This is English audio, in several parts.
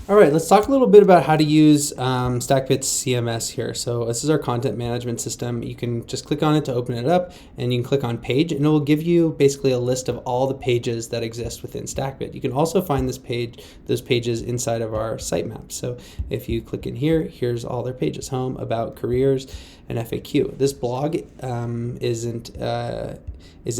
All right, let's talk a little bit about how to use Stackbit's CMS here. So this is our content management system. You can just click on it to open it up, and you can click on page, and it will give you basically a list of all the pages that exist within Stackbit. You can also find those pages inside of our sitemap. So if you click in here, here's all their pages: home, about, careers, and FAQ. This blog isn't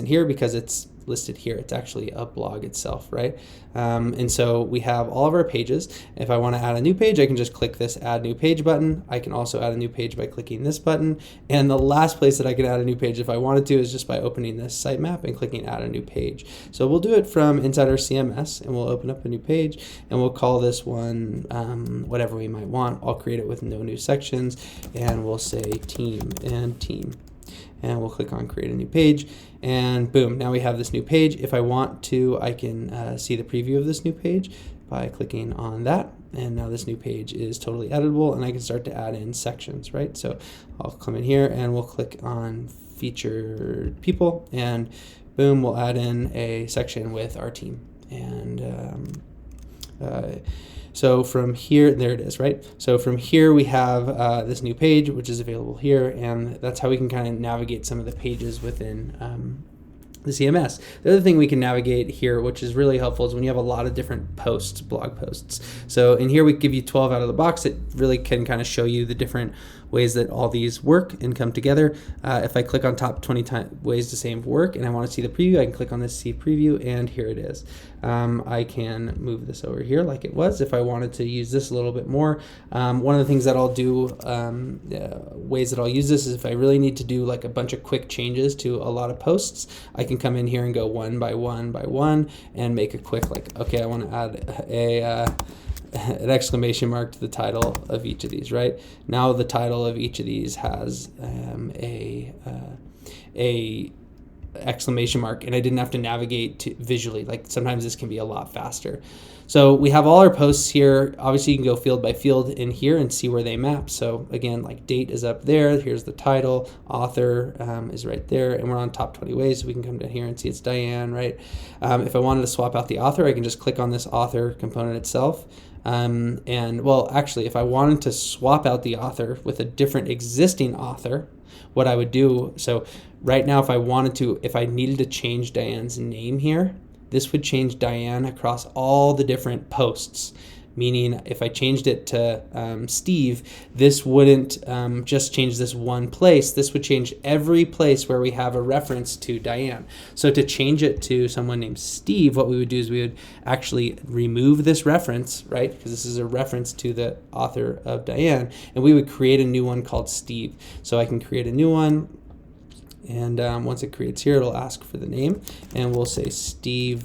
here because it's listed here. It's actually a blog itself, right? And so we have all of our pages. If I want to add a new page, I can just click this add new page button. I can also add a new page by clicking this button. And the last place that I can add a new page if I wanted to is just by opening this sitemap and clicking add a new page. So we'll do it from inside our CMS, and we'll open up a new page, and we'll call this one whatever we might want. I'll create it with no new sections, and we'll say team and team. And we'll click on create a new page, and boom, now we have this new page. If I want to, I can see the preview of this new page by clicking on that, and now this new page is totally editable, and I can start to add in sections, right? So I'll come in here and we'll click on featured people, and boom, we'll add in a section with our team. And so from here, there it is, right? So from here we have this new page, which is available here, and that's how we can kind of navigate some of the pages within the CMS. The other thing we can navigate here, which is really helpful, is when you have a lot of different posts, blog posts. So in here we give you 12 out of the box. It really can kind of show you the different ways that all these work and come together. If I click on top 20 ways to save work and I want to see the preview, I can click on this see preview, and here it is. I can move this over here like it was if I wanted to use this a little bit more. One of the things that I'll do, ways that I'll use this, is if I really need to do like a bunch of quick changes to a lot of posts, I can come in here and go one by one by one and make a quick, like, okay, I want to add an exclamation mark to the title of each of these, right? Now the title of each of these has a exclamation mark, and I didn't have to navigate visually. Like sometimes this can be a lot faster. So we have all our posts here. Obviously you can go field by field in here and see where they map. So again, like date is up there, here's the title, author is right there, and we're on top 20 ways, so we can come down here and see it's Diane, right? If I wanted to swap out the author, I can just click on this author component itself. And well, actually, if I wanted to swap out the author with a different existing author, what I would do, so right now if I needed to change Diane's name here, this would change Diane across all the different posts. Meaning if I changed it to Steve, this wouldn't just change this one place. This would change every place where we have a reference to Diane. So to change it to someone named Steve, what we would do is we would actually remove this reference, right? Because this is a reference to the author of Diane. And we would create a new one called Steve. So I can create a new one. And once it creates here, it'll ask for the name. And we'll say Steve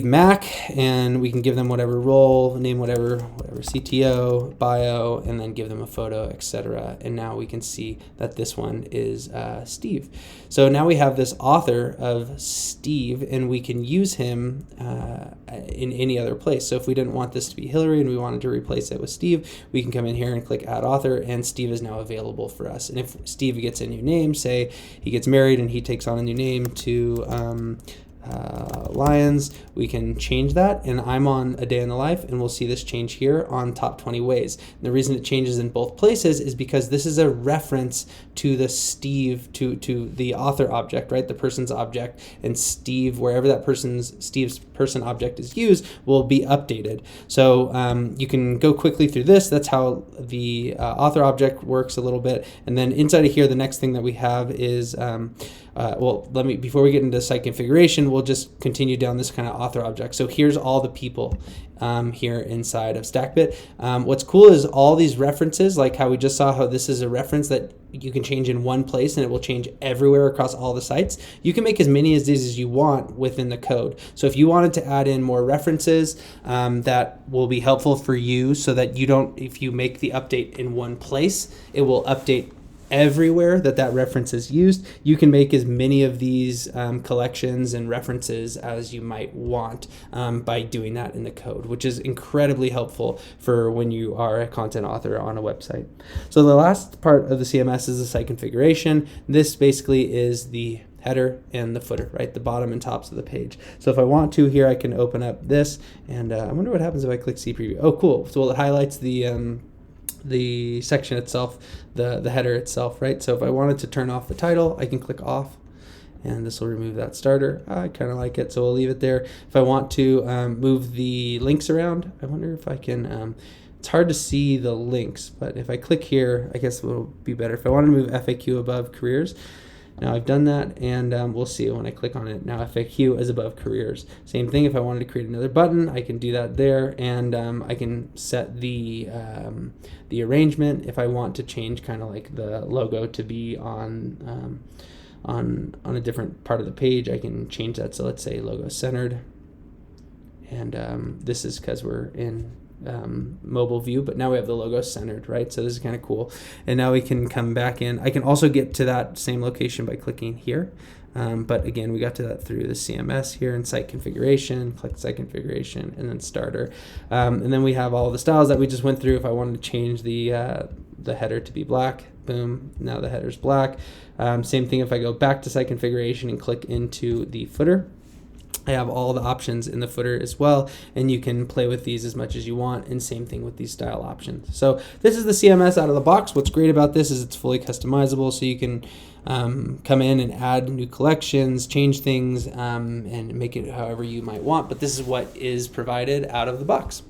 Mack, and we can give them whatever role, name whatever CTO, bio, and then give them a photo, etc. And now we can see that this one is Steve. So now we have this author of Steve, and we can use him in any other place. So if we didn't want this to be Hillary and we wanted to replace it with Steve, we can come in here and click add author, and Steve is now available for us. And if Steve gets a new name, say he gets married and he takes on a new name to Lions, we can change that, and I'm on a day in the life, and we'll see this change here on top 20 ways. And the reason it changes in both places is because this is a reference to the Steve, to the author object, right? The person's object, and Steve, wherever that Steve's person object is used, will be updated. So you can go quickly through this. That's how the author object works a little bit. And then inside of here, the next thing that we have is before we get into site configuration, we'll just continue down this kind of author object. So here's all the people here inside of Stackbit. What's cool is all these references, like how we just saw how this is a reference that you can change in one place and it will change everywhere across all the sites. You can make as many of these as you want within the code. So if you wanted to add in more references, that will be helpful for you, so that you don't, if you make the update in one place, it will update everywhere that reference is used. You can make as many of these collections and references as you might want by doing that in the code, which is incredibly helpful for when you are a content author on a website. So the last part of the CMS is the site configuration. This basically is the header and the footer, right? The bottom and tops of the page. So if I want to here, I can open up this, and I wonder what happens if I click see preview. Oh, cool. So it highlights the section itself, the header itself, right? So if I wanted to turn off the title, I can click off, and this will remove that starter. I kind of like it, so we'll leave it there. If I want to move the links around, I wonder if I can, it's hard to see the links, but if I click here, I guess it will be better. If I want to move FAQ above careers, now I've done that, and we'll see when I click on it. Now FAQ is above careers. Same thing, if I wanted to create another button, I can do that there, and I can set the arrangement if I want to change kind of like the logo to be on a different part of the page. I can change that, so let's say logo centered, and this is because we're in mobile view, but now we have the logo centered, right? So this is kind of cool. And now we can come back in. I can also get to that same location by clicking here. But again, we got to that through the CMS here in site configuration, click site configuration, and then starter. And then we have all the styles that we just went through. If I wanted to change the header to be black, boom, now the header's black. Same thing if I go back to site configuration and click into the footer. I have all the options in the footer as well, and you can play with these as much as you want, and same thing with these style options. So this is the CMS out of the box. What's great about this is it's fully customizable, so you can come in and add new collections, change things, and make it however you might want, but this is what is provided out of the box.